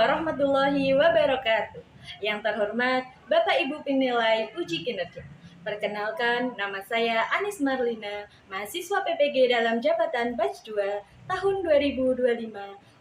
warahmatullahi wabarakatuh. Yang terhormat Bapak Ibu penilai uji kinerja. Perkenalkan, nama saya Anis Marlina, mahasiswa PPG dalam jabatan Batch 2 tahun 2025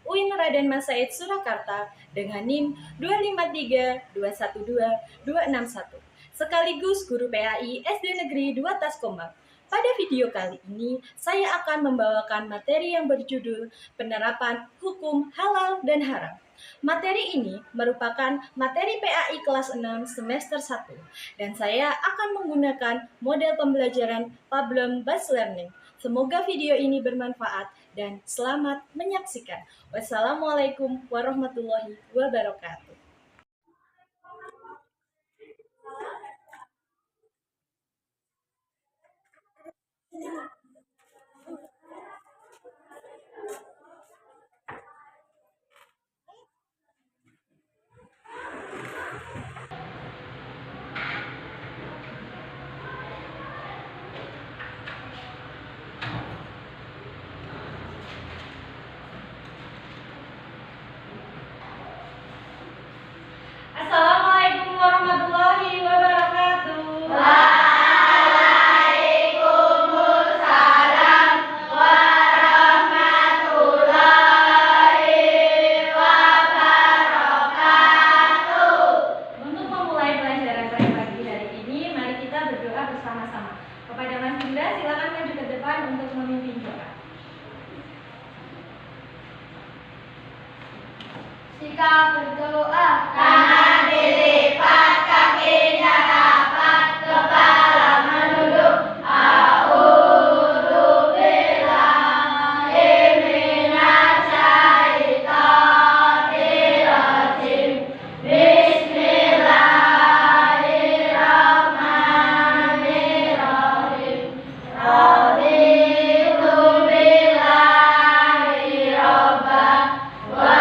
UIN Raden Mas Said Surakarta dengan NIM 253212261. Sekaligus guru PAI SD Negeri 2 Taskombang. Pada video kali ini, saya akan membawakan materi yang berjudul Penerapan Hukum Halal dan Haram. Materi ini merupakan materi PAI kelas 6 semester 1, dan saya akan menggunakan model pembelajaran problem-based learning. Semoga video ini bermanfaat dan selamat menyaksikan. Wassalamualaikum warahmatullahi wabarakatuh. Assalamualaikum warahmatullahi wabarakatuh. Waalaikumsalam warahmatullahi wabarakatuh. Untuk memulai pelajaran pada pagi hari ini, mari kita berdoa bersama-sama. Kepada Mas Indra, silakan maju ke depan untuk memimpin doa. Jika berdoa, tangan dilipat, kakinya rapat, kepala menunduk. A'udzubillahi minasyaitonirrajim. Bismillahirrahmanirrahim. Raditu billahi robban wa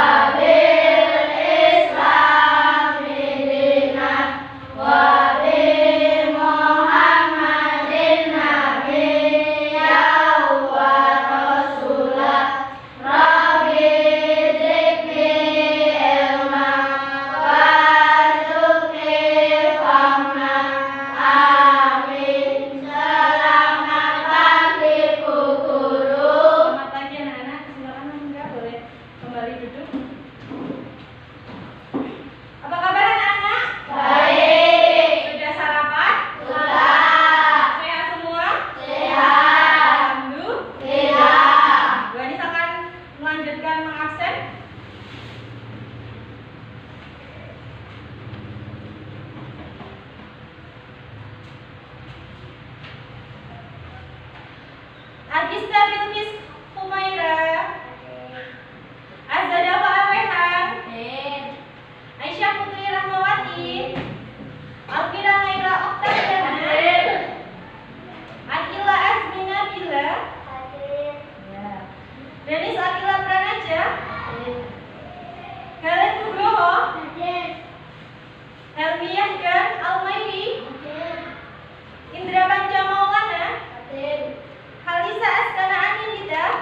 Selamat pagi anak-anak, silakan Mas Indra boleh kembali duduk. Apa kabar anak-anak? Baik. Sudah sarapan? Sudah. Sehat semua? Sehat. Alhamdulillah. Bu Anis akan melanjutkan mengabsen. Agista Bilqis Humaira, Azada Fa'al-Rehan, Aisyah Putri Rahmawati, Alfira Naira Oktaviana, Akila Azmina Bila, Denis Akila Pranaja, Helen Nugroho, Helmiah dan Almairi, Indra Panca Maulana, Halisa Askana Anindita,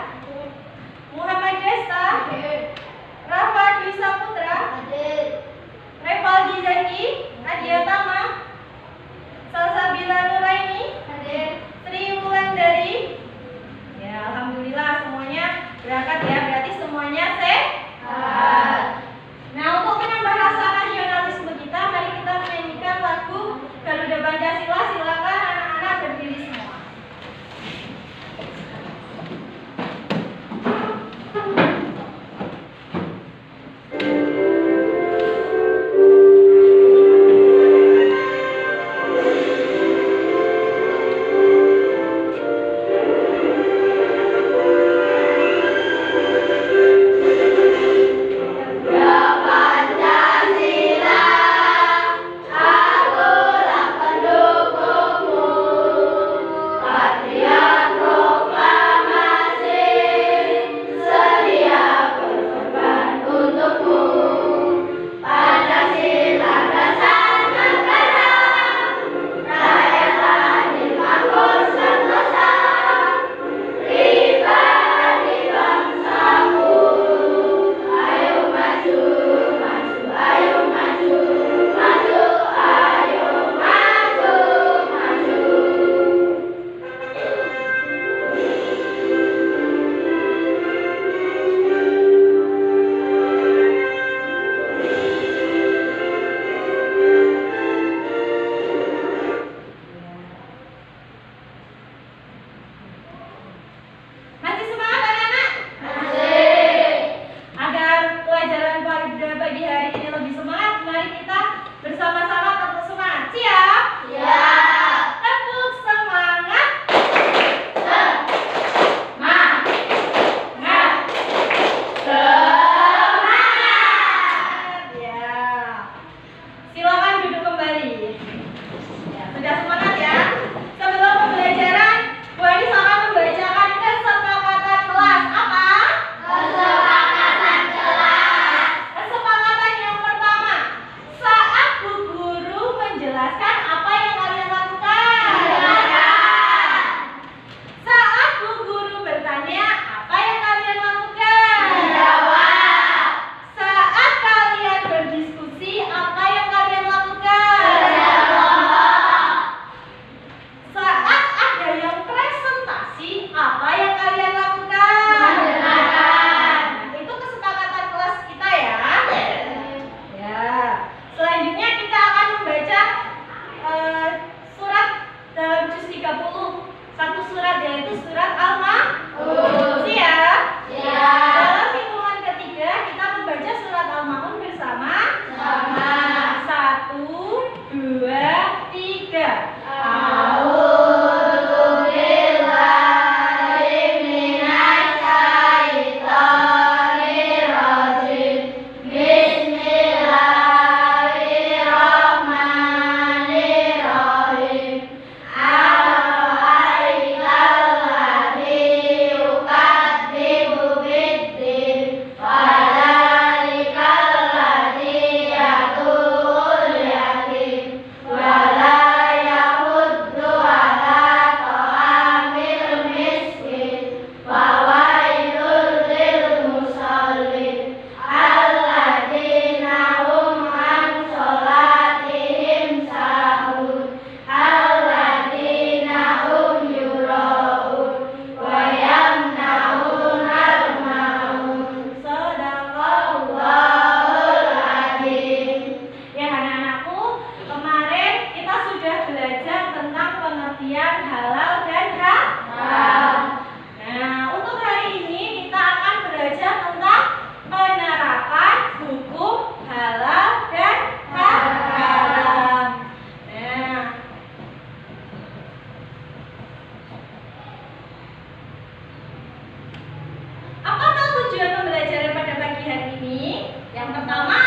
ini yang pertama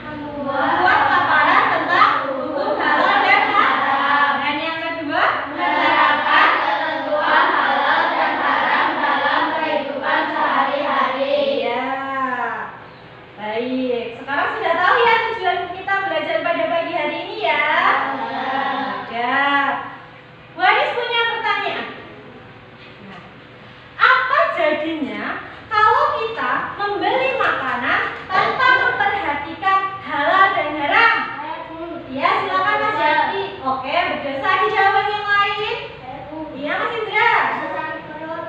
membuat paparan tentang hukum halal dan haram. Dan yang kedua menerapkan ketentuan halal dan haram dalam kehidupan sehari-hari. Iya. Baik, sekarang sudah tahu ya tujuan kita belajar pada pagi hari ini ya? Sudah. Bu Anis punya pertanyaan. Nah, apa jadinya kalau kita membeli makanan tanpa memperhatikan halal dan haram? Ya, silakan Mas Jaki. Oke, berdosa di jawaban yang lain. Iya, Mas Indra.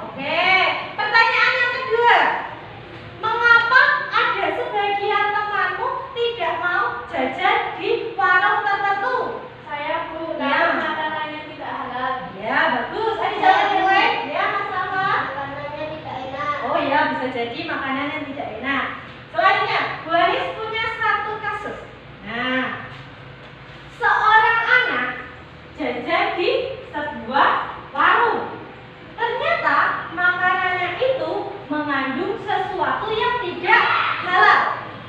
Oke, pertanyaan yang kedua. Mengapa ada sebagian temanmu tidak mau jajan di warung tertentu? Saya Bu, Ya. makanannya tidak halal. Ya, bagus. Ada jawaban yang lain? Ya, Mas Rafa. Makanannya tidak enak. Oh ya, bisa jadi makanan yang tidak enak. Selanjutnya, Bu Anis punya satu kasus. Nah, seorang anak jajan di sebuah warung. Ternyata makanannya itu mengandung sesuatu yang tidak halal.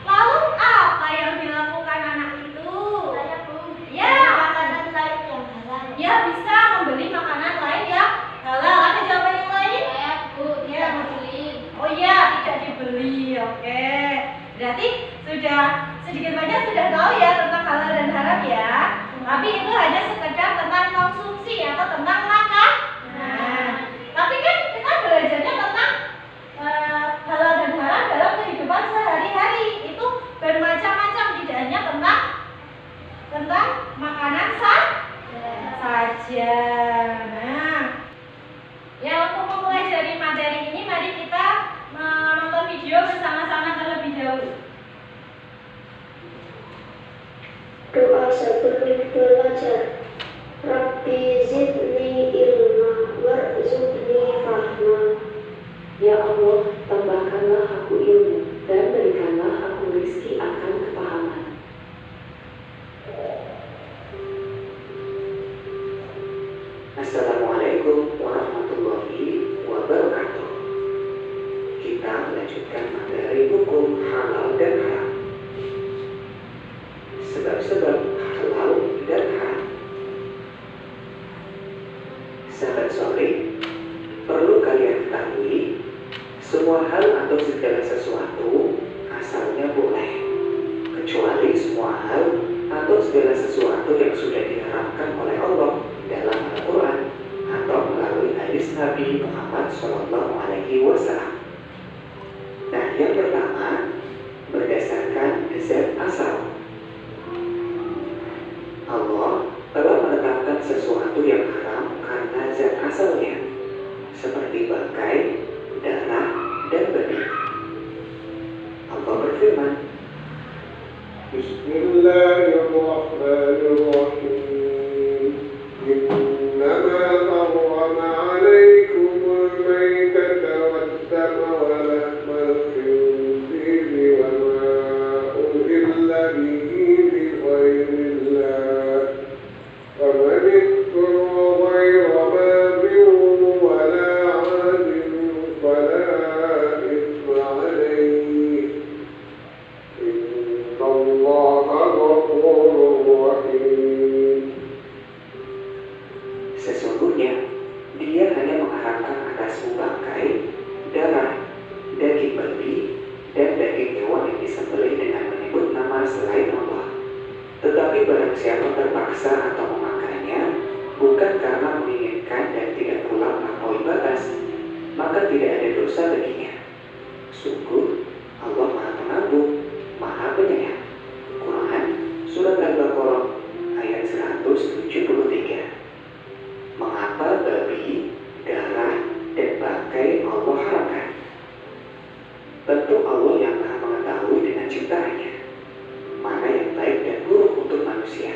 Lalu apa yang dilakukan anak itu? Saya Bu, Ya. makanan lain yang halal. Ya, bisa membeli makanan lain yang halal. Ada jawaban yang lain? Saya Bu, Ya. tidak membeli. Oh iya, tidak dibeli. Oke. Berarti sudah sedikit banyak sudah tahu ya tentang halal dan haram ya. Tapi itu hanya sekedar tentang konsumsi atau tentang makan. Nah, tapi kan kita belajarnya tentang halal dan haram dalam kehidupan sehari-hari. Itu bermacam-macam, tidak hanya tentang makanan saja. Nah, ya, untuk mempelajari materi ini, mari kita menonton video bersama-sama terlebih dahulu. Doa sebelum belajar. Rabbi zidni ilma warzuqni fahma. Ya Allah, tambahkanlah aku ilmu dan berikanlah aku rezeki akan kepahaman. Assalamualaikum warahmatullahi wabarakatuh. Kita melanjutkan materi hukum halal dan haram. Sebab-sebab halal dan haram. Sahabat soleh, perlu kalian ketahui, semua hal atau segala sesuatu asalnya boleh, kecuali semua hal atau segala sesuatu yang sudah diharamkan oleh Allah dalam Al-Quran atau melalui hadis Nabi Muhammad SAW. Nah, yang pertama, berdasarkan zat asal. Allah telah menetapkan sesuatu yang haram karena zat asalnya, seperti bangkai, darah, dan benih. Allah berfirman, Bismillahirrahmanirrahim. Innama harrama alaikum al-maytata wad-dama wa lahmal khinziri wa ma uhilla bihi li ghairillah. Wa man ittara ghayra baghin wa la 'adin fala ithma alayhi. Innallaha ghafurur rahim. sesungguhnya Dia hanya mengharamkan atasmu bangkai, darah, daging babi, dan daging hewan yang disembelih dengan menyebut nama selain Allah. Tetapi barang siapa terpaksa atau memakannya, bukan karena menginginkan dan tidak pula melampaui batas, maka tidak ada dosa baginya. Sungguh, Allah Maha Pengampun, Maha Penyayang. Quran Surat Al-Baqarah ayat 173. Mengapa babi, darah, dan bangkai Allah haramkan? Tentu Allah yang Maha mengetahui dengan ciptaannya mana yang baik dan buruk untuk manusia.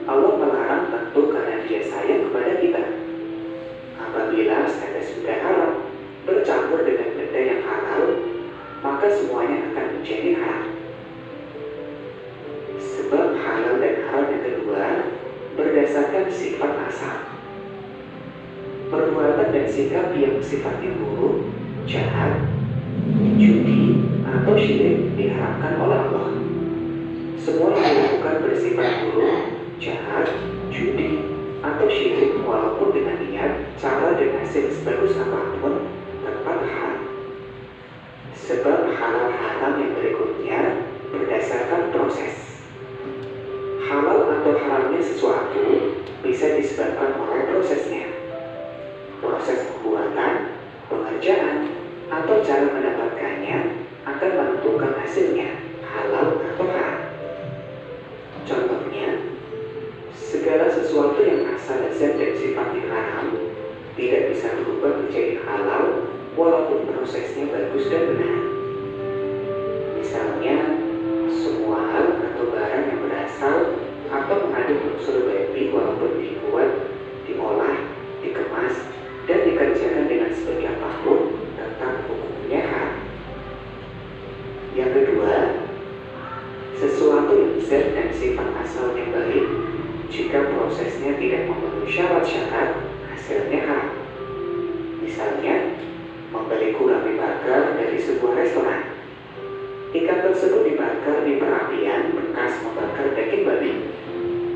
Allah melarang tentu karena Dia sayang kepada kita. Apabila segala sudah haram bercampur dengan benda yang halal, maka semuanya akan menjadi haram. Sebab halal dan haram yang kedua berdasarkan sifat asal. Perbuatan dan sikap yang sifatnya buruk, jahat, judi, atau syirik diharamkan oleh Allah. Semua yang dilakukan bersifat buruk, jahat, judi, atau syirik walaupun dengan niat, cara dan hasil sebagus apapun tetap haram. Sebab halal haram yang berikutnya berdasarkan proses. Halal atau haramnya sesuatu bisa disebabkan oleh prosesnya. Proses pembuatan, pengerjaan, atau cara mendapatkannya akan menentukan hasilnya, halal atau haram. Contohnya, segala sesuatu yang asal zat dan sifatnya haram tidak bisa berubah menjadi halal walaupun prosesnya bagus dan benar. Misalnya, semua hal atau barang yang berasal atau mengandung unsur babi walaupun dibuat, diolah, dikemas, dan dikerjakan dengan sebaik apapun tetap hukumnya haram. Yang kedua, sesuatu yang zat dan sifat asalnya baik, jika prosesnya tidak memenuhi syarat-syarat, hasilnya haram. Misalnya, membeli gurame bakar dari sebuah restoran. Ikan tersebut dibakar di perapian bekas membakar daging babi.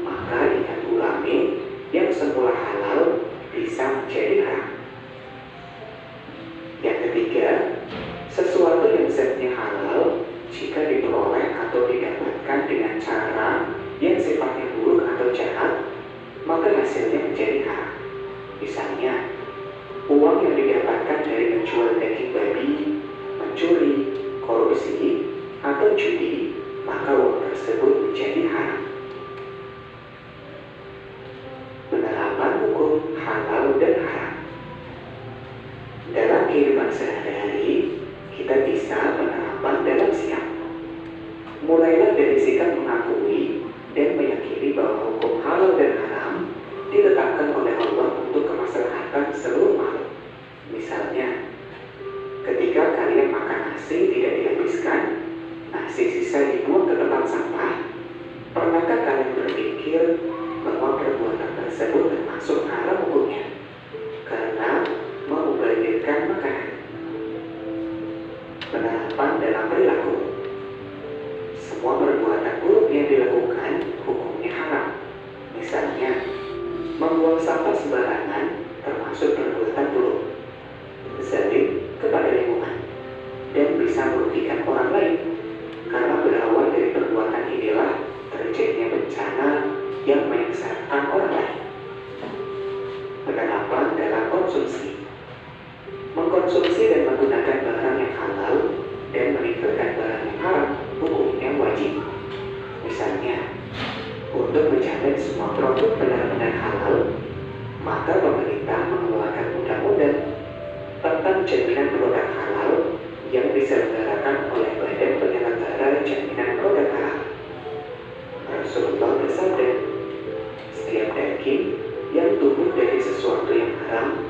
Maka ikan gurame yang semula halal bisa menjadi haram. Yang ketiga, sesuatu yang zatnya halal jika diperoleh atau didapatkan dengan cara yang sifatnya buruk atau jahat, maka hasilnya menjadi haram. Misalnya, uang yang didapatkan dari menjual daging babi, mencuri, korupsi, atau judi, maka uang tersebut menjadi haram. Penerapan hukum halal dan haram. Dalam kehidupan sehari-hari, kita bisa penerapan dalam sikap. Mulailah dari sikap mengakui dan meyakini bahwa hukum halal dan haram ditetapkan oleh Allah untuk kemaslahatan seluruh makhluk. Misalnya, ketika kalian makan nasi tidak dihabiskan, nasi sisa dibuang ke tempat sampah, pernahkah kalian berpikir bahwa perbuatan tersebut termasuk haram hukumnya karena memubazirkan makanan? Penerapan dalam perilaku. Semua perbuatan buruk yang dilakukan hukumnya haram. Misalnya, membuang sampah sembarangan termasuk perbuatan buruk, zalim kepada lingkungan, dan bisa merugikan orang lain. Karena berawal dari perbuatan inilah terjadinya bencana yang menyengsarakan orang lain. Penerapan dalam konsumsi. Mengkonsumsi dan menggunakan barang yang halal dan meninggalkan barang yang haram hukumnya wajib. Misalnya, untuk menjamin semua produk benar-benar halal, maka pemerintah mengeluarkan undang-undang tentang jaminan produk halal yang diselenggarakan oleh Badan Penyelenggara Jaminan Produk Halal. Rasulullah bersabda, setiap daging yang tumbuh dari sesuatu yang haram,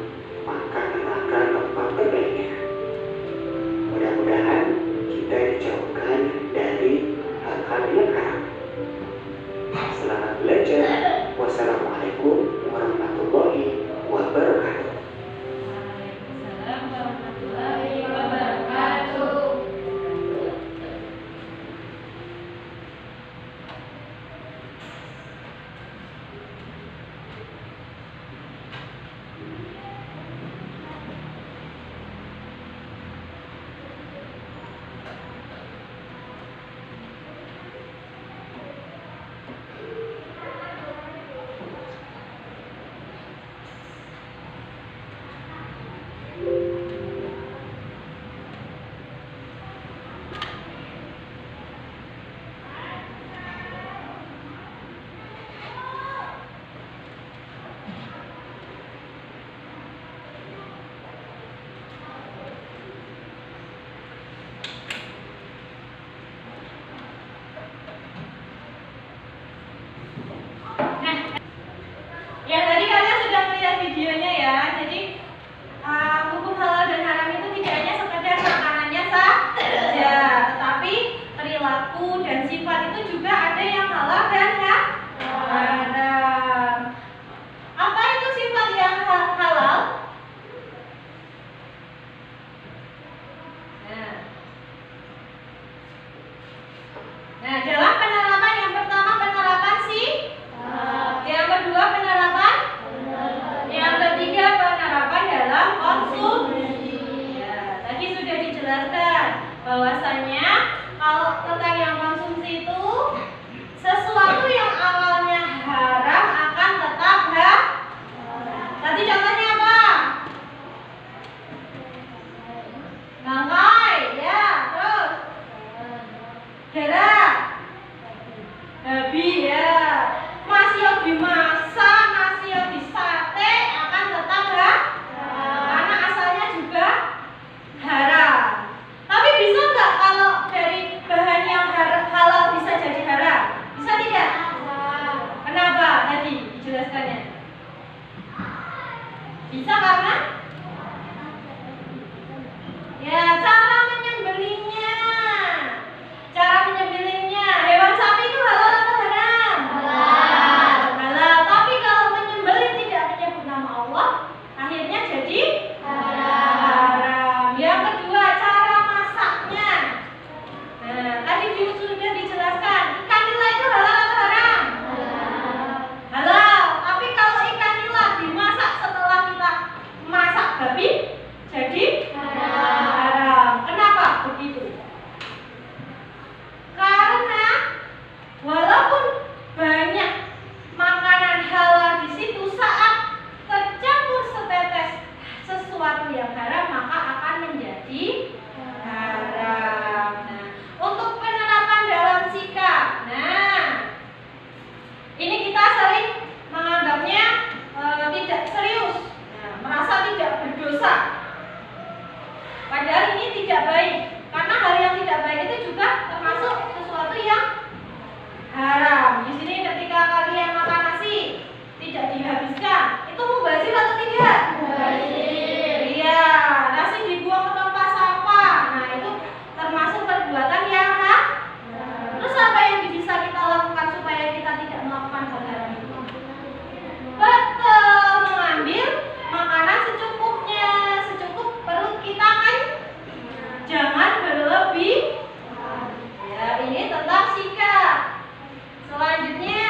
maka neraka tempat terbaiknya. Mudah-mudahan kita dijauhkan dari hal-hal yang haram. Selamat belajar. Wassalamualaikum warahmatullahi wabarakatuh. Waalaikumsalam warahmatullahi wabarakatuh. Nah, dalam penerapan yang pertama penerapan yang kedua penerapan, yang ketiga penerapan dalam konsumsi. Ya, tadi sudah dijelaskan bahwasanya kalau tentang yang konsumsi itu sesuatu yang awalnya haram akan tetap haram. Tadi contohnya apa? Bangkai, ya, terus darah, babi, ya, masih yang dimasak, masih yang disate akan tetap haram, karena asalnya juga haram. Tapi bisa nggak kalau dari bahan yang halal bisa jadi haram? Bisa tidak? Kenapa? Tadi dijelaskannya. Bisa karena ya cara menyembelihnya. Cara menyembelihnya, hewan sapi itu halal atau haram? Halal. Halal. Tapi kalau menyembelih tidak menyebut nama Allah, akhirnya jadi haram. Yang kedua, cara masaknya. Nah, tadi sudah dijelaskan, ikan nila itu halal atau haram? Halal. Tapi kalau ikan nila dimasak setelah kita masak babi, jadi haram. Kenapa begitu? Karena walaupun banyak makanan halal di situ, saat tercampur setetes sesuatu yang haram maka akan menjadi haram. Nah, untuk penerapan dalam sikap, nah ini kita sering menganggapnya tidak serius, merasa tidak berdosa. Padahal ini tidak baik, karena hal yang tidak baik itu juga termasuk sesuatu yang haram. Di sini ketika kalian makan nasi tidak dihabiskan, itu mubazir atau tidak? Mubazir. Iya, nasi dibuang ke tempat sampah. Nah, itu termasuk perbuatan yang haram. Terus apa yang bisa kita lakukan supaya kita tidak melakukan hal haram itu? Betul, mengambil makanan secukupnya, secukup perut kita kan. Jangan berlebih. Ya, ini tentang sikap. Selanjutnya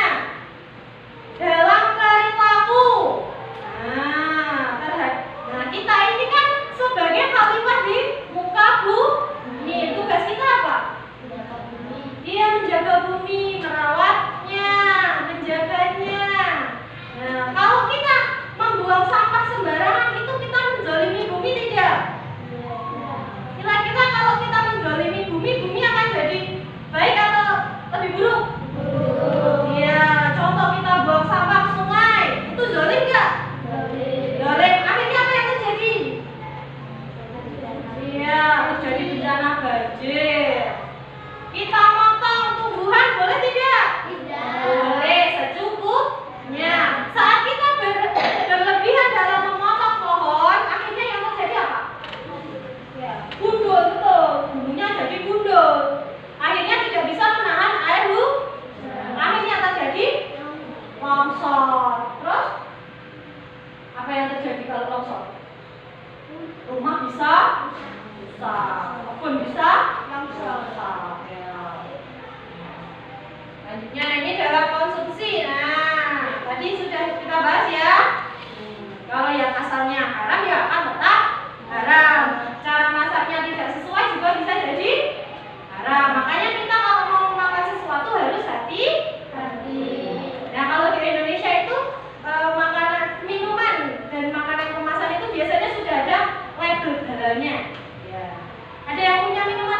dalam perilaku. Nah, kita ini kan sebagai khalifah di muka bumi. Tugas kita apa? Iya, menjaga bumi, merawatnya, menjaganya. Nah, kalau kita membuang sampah sembarangan itu kita menzalimi bumi tidak? Kira-kira kalau kita menzalimi bumi, bumi akan jadi baik atau lebih buruk? Iya, contoh kita buang sampah ke sungai, itu zalim nggak? Zalim. Akhirnya apa yang terjadi? Iya, terjadi bencana banjir. Kita motong tumbuhan boleh tidak? Tidak. Boleh, secukupnya. Saat kita berlebihan dalam memotong pohon, akhirnya yang terjadi apa? Ya, gundul, betul. Bumbunya jadi gundul. Akhirnya tidak bisa menahan air hujan. Akhirnya terjadi longsor. Terus apa yang terjadi kalau longsor? Rumah bisa rusak, kebun bisa longsor. Ya. Selanjutnya ini dalam konsumsi. Nah, tadi sudah kita bahas ya. Kalau yang asalnya haram ya akan tetap haram. Cara masaknya tidak sesuai juga bisa jadi haram. Makanya kita kalau mau makan sesuatu harus hati-hati. Nah, kalau di Indonesia itu makanan, minuman dan makanan kemasan itu biasanya sudah ada label halalnya. Ya. Ada yang punya minuman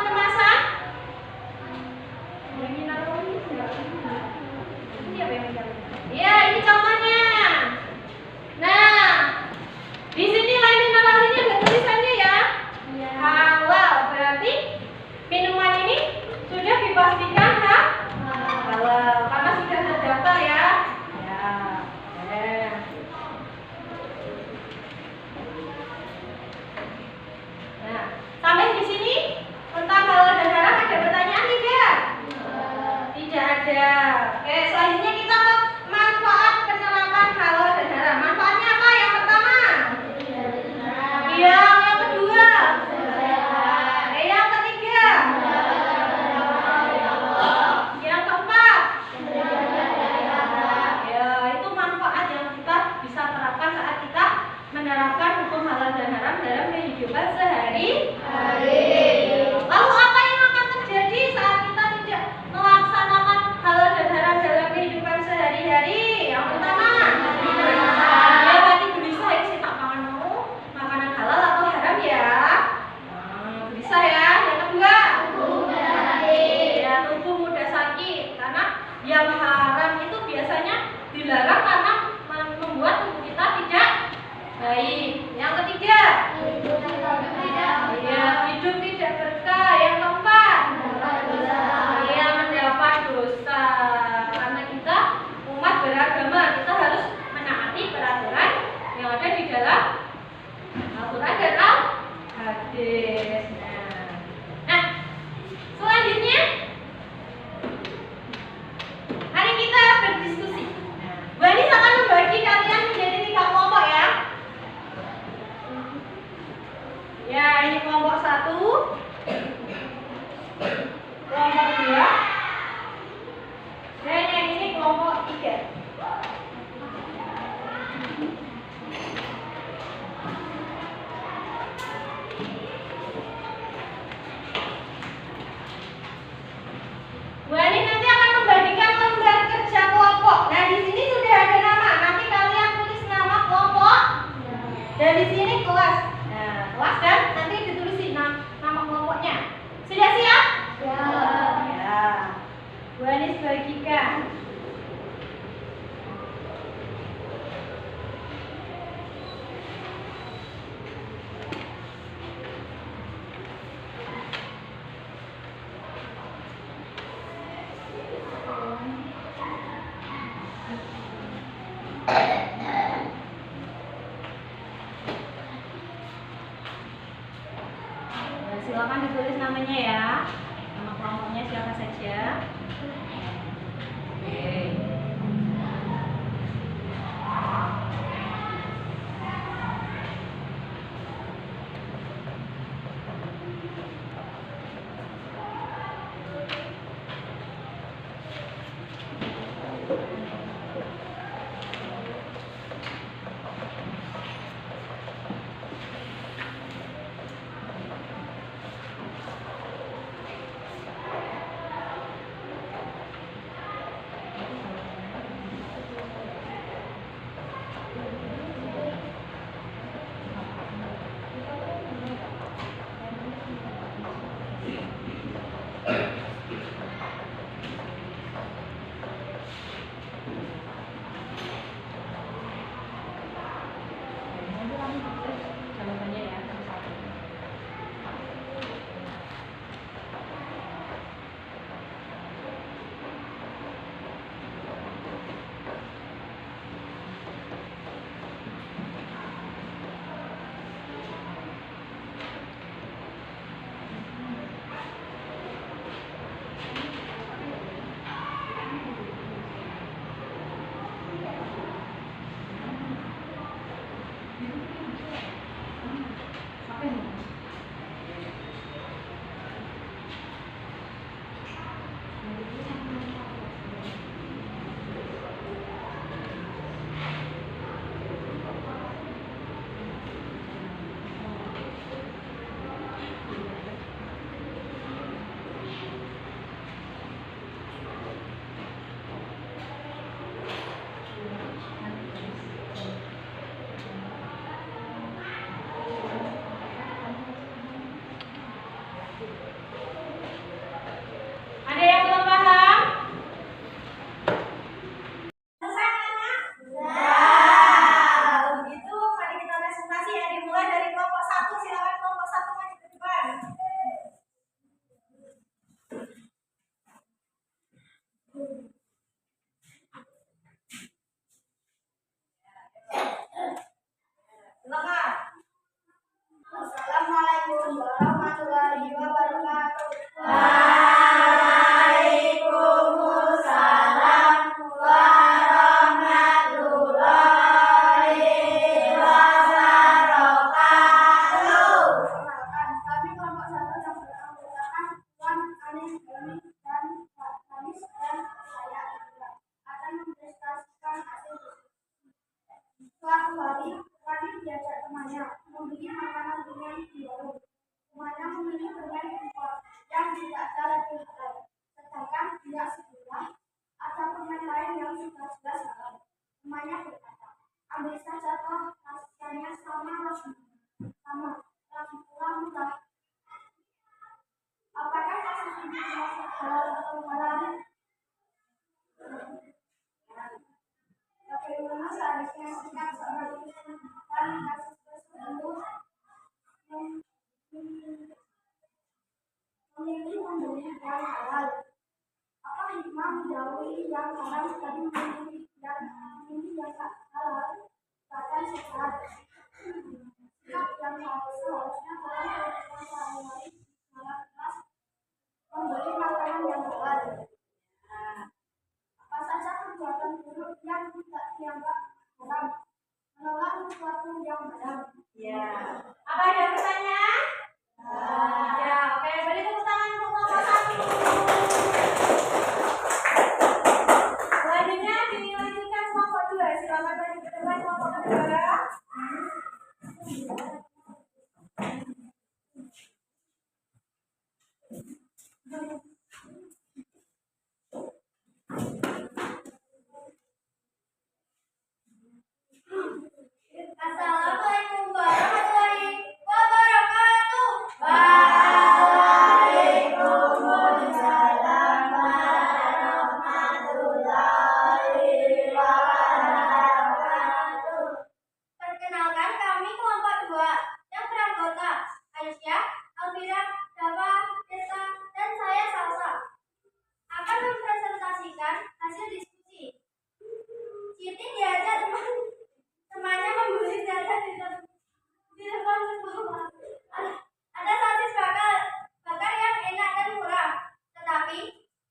Lalu apa yang akan terjadi saat kita tidak melaksanakan halal dan haram dalam kehidupan sehari-hari? Yang pertama, ya hati gelisah ya sih tak mangan mau makanan halal atau haram ya. Gelisah ya. Yang kedua, ya tubuh mudah sakit karena yang haram itu biasanya dilarang karena membuat tubuh kita tidak baik. Yang ketiga, ya hidup tidak berkah. Yang keempat, ya mendapat dosa karena kita umat beragama, kita harus menaati peraturan yang ada di dalam Al-Quran dan Al-Hadis. Nah, selanjutnya hari kita berdiskusi. Bu Anis akan membagi kalian menjadi 3 kelompok ya. Ya, ini kelompok 1, kelompok 2, dan yang ini kelompok 3. Bu Anis nanti akan membagikan lembar kerja kelompok. Nah, di sini sudah ada nama. Nanti kalian tulis nama kelompok. Dan di sini kelas. Nah, kelas dan nanti ditulis nama kelompoknya. Sudah siap? Ya. Bu Anis bagikan. Silakan ditulis namanya ya. Nama kelompoknya siapa saja. Oke. Jawabannya ya. Apa ini? Ada yang belum paham? Begitu, mari kita presentasi ya. Dimulai dari kelompok 1. Silakan kelompok 1 maju ke depan. Silakan. Assalamualaikum warahmatullahi wabarakatuh. Waalaikumsalam warahmatullahi wabarakatuh. Perkenalkan, kami kelompok 1 yang beranggotakan Wan, Anis, Helmi, dan Hanis dan saya akan mempresentasikan hasil diskusi. Suatu hari, Radit diajak temannya membeli makanan ringan di warung. memilih membeli yang halal? Apa hikmah menjauhi yang haram dan memilih yang halal? Bahkan sehat. Sikap yang seharusnya dalam kehidupan sehari-hari malah keras membeli makanan yang halal. Apa saja perbuatan buruk yang tidak dianggap haram? Menolak sesuatu yang haram. Ya. Apa ada pertanyaan? Ya, oke. Beri tepuk tangan untuk kelompok 1. Selanjutnya dilanjutkan kelompok 2. Silakan maju ke depan kelompok kedua. Assalamualaikum warahmatullahi wabarakatuh. Waalaikumsalam warahmatullahi wabarakatuh. Perkenalkan, kami kelompok 2 yang beranggota Aisyah, Alvira, Dava, Desta, dan saya Salsa akan mempresentasikan hasil diskusi. Siti diajak temannya membeli jajan di depan sekolah. Ada sosis bakar yang enak dan murah, tetapi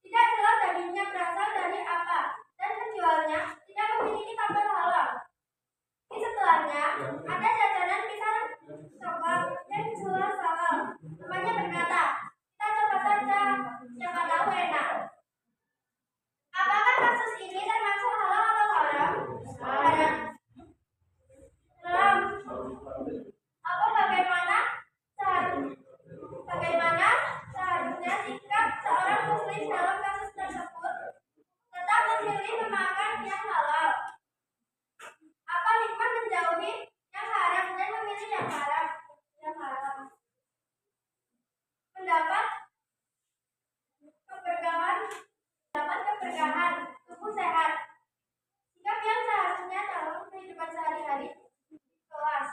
tidak jelas dagingnya berasal dari apa dan penjualnya tidak memiliki tabel halal. Di sebelahnya ada jajanan pisang coklat yang jelas halal. Temannya berkata, kita coba saja, siapa tahu enak. Apakah kasus ini termasuk halal atau haram? Haram. Haram. Apa bagaimana seharusnya sikap seorang muslim dalam kasus tersebut? Tetap memilih memakan yang halal. Apa hikmah menjauhi yang haram dan memilih yang haram? Yang haram. Mendapat keberkahan, tubuh sehat. Sikap yang seharusnya dalam kehidupan sehari-hari. Kelas.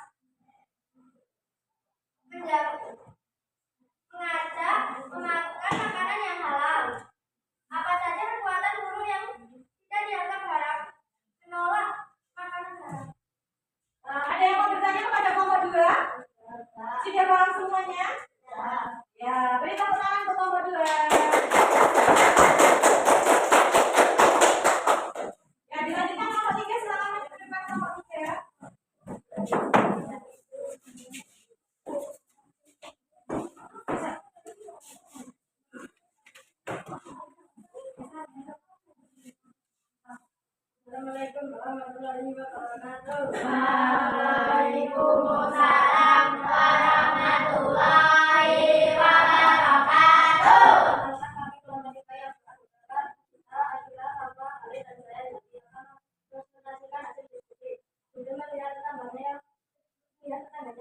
Mengajak melakukan makanan yang halal. Apa saja perbuatan buruk yang tidak dianggap haram? Menolak makanan haram. Ada yang mau bertanya kepada kelompok 2? Sudah paham semuanya? Ya, beri tepuk tangan untuk kelompok 2. Ya, dilanjutkan kelompok 3. Silakan maju ke depan kelompok 3. Assalamualaikum warahmatullahi wabarakatuh. Waalaikumsalam warahmatullahi wabarakatuh. Kami kelompok kita yang beranggotakan Akila, Alfa, Ali, dan saya yang akan mempresentasikan hasil diskusi. Untuk melihat tetangganya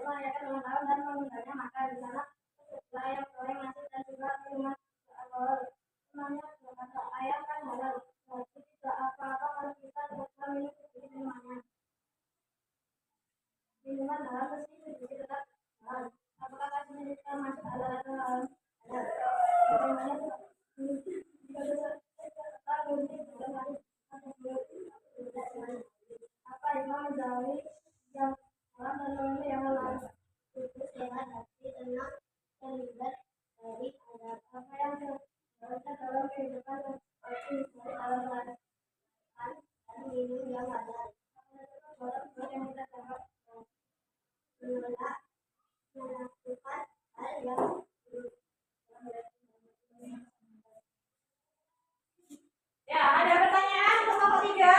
merayakan ulang tahun dan mengundangnya makan di sana. Setelah yang goreng nasi dan juga minuman alkohol. Temannya berkata, ayam kan halal. Jadi tidak apa-apa kalau kita tidak minum sedikit minumannya. Minuman halal mesti sedikit tetap halal. Apakah kasihnya kita masuk halal atau halal? Apa yang menjauhi yang haram dan memilih yang halal? Tubuh sehat, hati tenang, terhindar dari adab. Apa yang seharusnya dalam kehidupan seperti dalam makan dan minum yang halal. Apa yang kita dapat menolak melakukan hal yang buruk. Ya, ada pertanyaan untuk kelompok 3?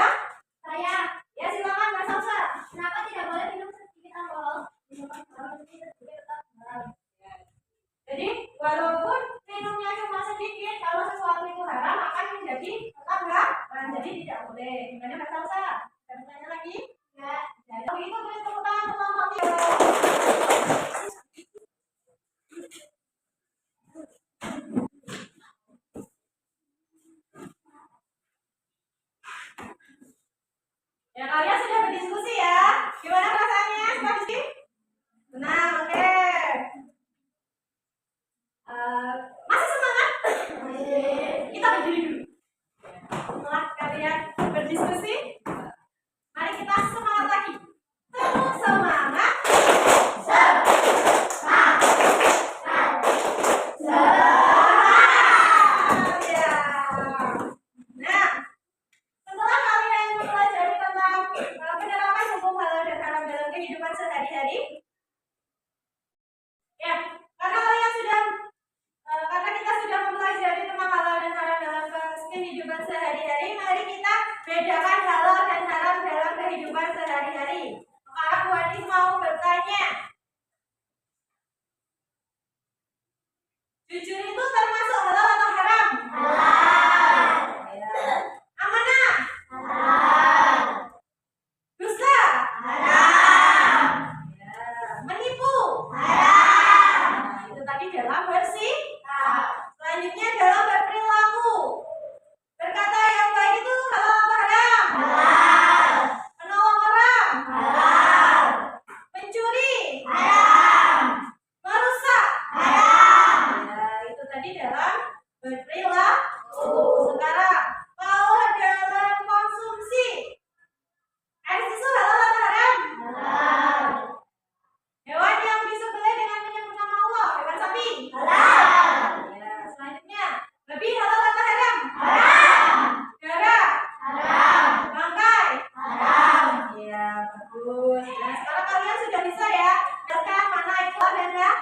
Saya, Ya, silakan Mbak Salsa. kenapa tidak boleh minum sedikit alkohol? Minuman halal mesti sedikit tetap halal. Jadi, walaupun minumnya cuma sedikit, kalau sesuatu itu haram akan menjadi tetap haram. Jadi tidak boleh. Gimana Mbak Salsa? Ada pertanyaan lagi? Ya, Kalau itu beri tepuk tangan untuk kelompok 3. Ya, kalian sudah berdiskusi ya. Gimana perasaannya? Suka diskusi? Tenang, oke. kita berdiri dulu. Setelah kalian berdiskusi, mari kita semangat lagi. Terus semangat. Ya. Nah, setelah kalian mempelajari tentang penerapan hukum halal dan haram dalam kehidupan sehari-hari, ya, karena kita sudah mempelajari tentang halal dan haram dalam kehidupan sehari-hari, mari kita bedakan halal dan haram dalam kehidupan sehari-hari. Sekarang Bu Anis mau bertanya, jujur itu termasuk halal atau haram? Halal. Ya. Amanah? Halal. Dusta? Haram. Ya. Menipu? Haram. Nah, itu tadi dalam bersikap. Selanjutnya dalam berperilaku. Berkata yang baik itu halal atau haram? Halal. Menolong orang? Halal. Mencuri? Haram. Merusak? Haram. Ya, itu tadi dalam berperilaku. Sekarang kalau dalam konsumsi, air susu halal atau haram? Halal. Hewan yang disembelih dengan menyebut nama Allah, hewan sapi? Halal. Ya, selanjutnya, babi halal atau haram? Haram. Darah? Haram. Bangkai? Haram. Ya, bagus. Nah, sekarang kalian sudah bisa ya, bedakan mana itu dan haram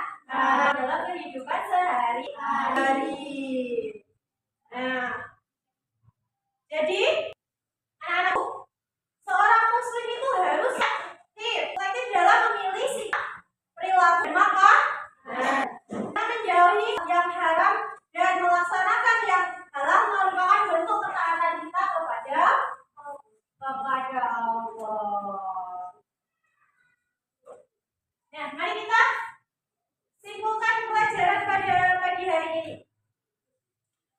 dalam kehidupan sehari-hari. Nah, jadi anak-anakku, seorang muslim itu harus selektif dalam memilih sikap, perilaku, dan makanan. Menjauhi yang haram dan melaksanakan yang halal merupakan bentuk ketaatan kita kepada Allah. Nah, mari kita simpulkan pelajaran pada pagi hari ini.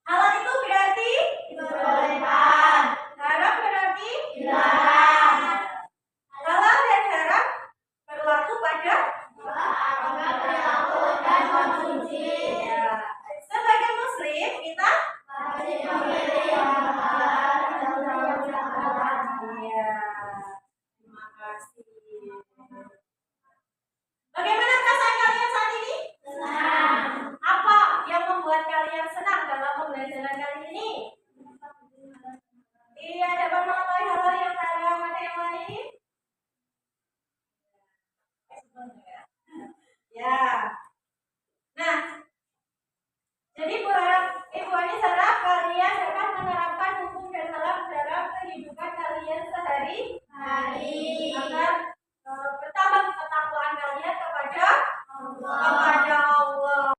Halal itu berarti diperbolehkan. Haram berarti dilarang. Halal dan haram berlaku pada perilaku dan konsumsi. Ya. Sebagai muslim kita wajib memilih yang halal dan yang haram. Ya. Terima kasih. Bagaimana perasaan kalian saat ini? Senang. Apa yang membuat kalian senang dalam pembelajaran kali ini? Iya, dapat mengetahui hal yang haram atau yang lain? Ya. Nah, jadi Ibu Anis harap kalian dapat menerapkan hukum dan halal dalam kehidupan kalian sehari-hari agar bertambah ketakwaan kalian kepada Allah.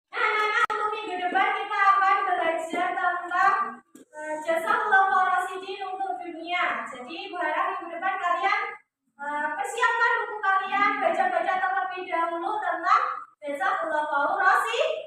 Nah, untuk minggu depan kita akan belajar tentang jasa kelompok Rasidin untuk dunia. Jadi Ibu harap minggu depan kalian persiapkan buku kalian, baca-baca terlebih dahulu tentang jasa kelompok Rasidin.